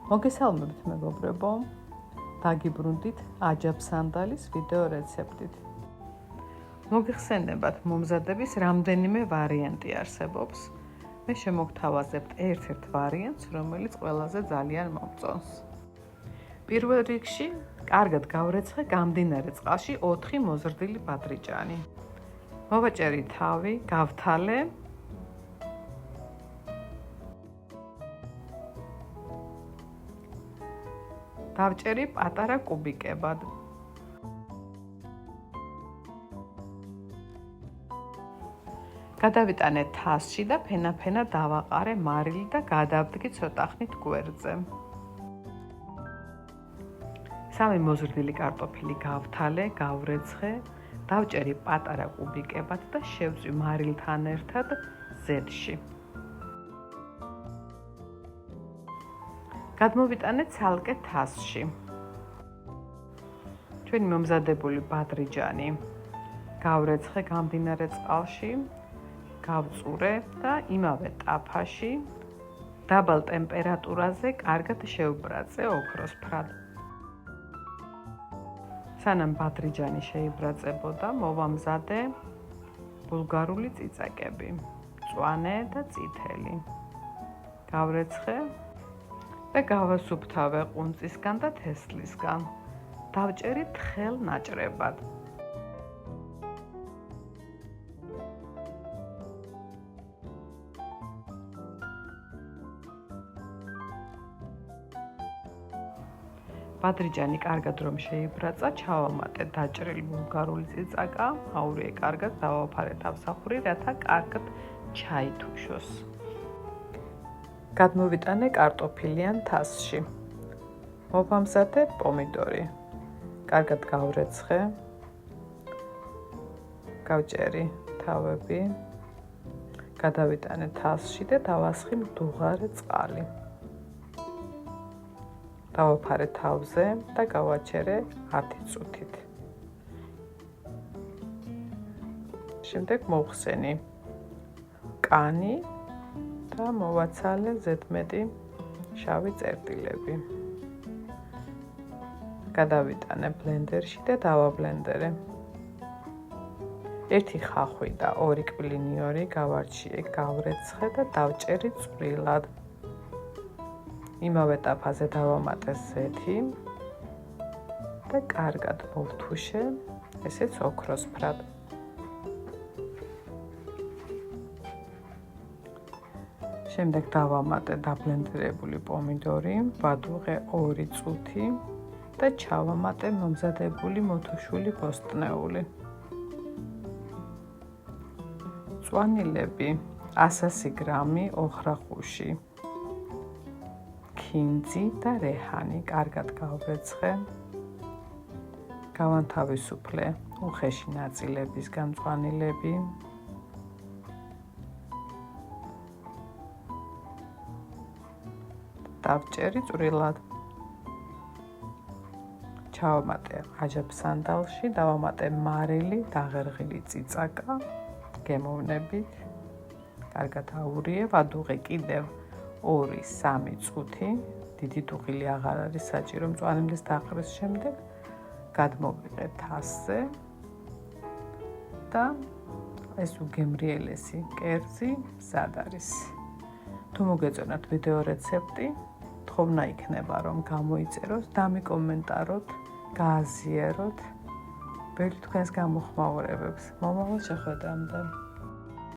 მოგესალმებით მეგობრებო, დაგიბრუნდით აჯაბსანდალის ვიდეო რეცეპტით. მოგიხსენებათ, მომზადების რამდენიმე ვარიანტი არსებობს. მე შემოგთავაზებთ ერთ-ერთ ვარიანტს, რომელიც ყველაზე ძალიან მომწონს. პირველ რიგში, კარგად გავრეცხე გამდინარე წყალში 4 მოზრდილი ბადრიჯანი. მოვაჭერი თავი, გავთალე. დავჭერი პატარა კუბიკებად. გადავიტანე თასში და ფენა-ფენა დავაყარე მარილი და გადავდგე ცოტა ხნით გვერდზე. 3 მოზრდილი კარტოფილი გავთალე, გავრეცხე, დავჭერი პატარა კუბიკებად და შევწვი მარილთან ერთად ზედში. გადმოვიტანე ცალკე თასში. ჩვენი მომზადებული ბადრიჯანი გავრეცხე გამდინარე წყალში, გავწურე და იმავე ტაფაში დაბალ ტემპერატურაზე კარგად შევბრაწე ოქროსფრად. სანამ ბადრიჯანი შეიბრაწებოდა, მოვამზადე ბულგარული წიწაკები, მწვანე და წითელი. გავრეცხე და გავასუფთავე ყუნწისგან და თესლისგან. დავჭერი თხელ ნაჭრებად. ბადრიჯანი კარგად რომ შეიბრაცა, ჩავამატე დაჭრილი ბულგარული წიწაკა, აურიე კარგად, დავაფარე თავსახური, რათა კარგად ჩაითუშოს. გადმოვიტანე კარტოფილიან თასში. მოვამზადე პომიდორი. კარგად გავრეცხე. გავჭერი თავები. გადავიტანე თასში და დავასხი მდუღარე წყალი. დავაფარე თავზე და გავაჩერე 10 წუთით. შემდეგ მოვხსენი კანი და მოვაცალე ზედმეტი შავი წერტილები. გადავიტანე ბლენდერში და დავაბლენდერე. 1 ხახვი და 2 კბილინიორი გავარჩიე, გავრეცხე და დავჭერი წვრილად. იმავე ტაფაზე დავამატე ზეთი და კარგად მოვთუშე, ესეც ოქროსფრად. შემდეგ დავამატე დაბლენდერებული პომიდორი, ვადუღე 2 წუთი და ჩავამატე მომზადებული მოთუშული ბოსტნეული. მწვანილები 100 გრამი ოხრახუში. ქინძი და რეჰანი კარგად გავვრეცხე. გავანთავისუფლე უხეში ნაწილებისგან მწვანილები. დავჭერი წვრილად. ჩავამატე აჯაბსანდალში, დავამატე მარილი, დაღერღილი წიწაკა, გემოვნებით. კარგად აურიე, ვადუღე კიდევ 2-3 წუთი. დიდი დუღილი აღარ არის საჭირო მწვანილის დაყრის შემდეგ. გადმოვიღე თასზე და ეს უგემრიელესი კერძი მზად არის. თუ მოგეწონათ ვიდეო რეცეპტი, თხოვნა იქნება რომ გამოიწეროთ, დამიკომენტაროთ, გააზიაროთ. ბევრი თქვენს გამოხმაურებებს. მომავალ შეხვედრამდე.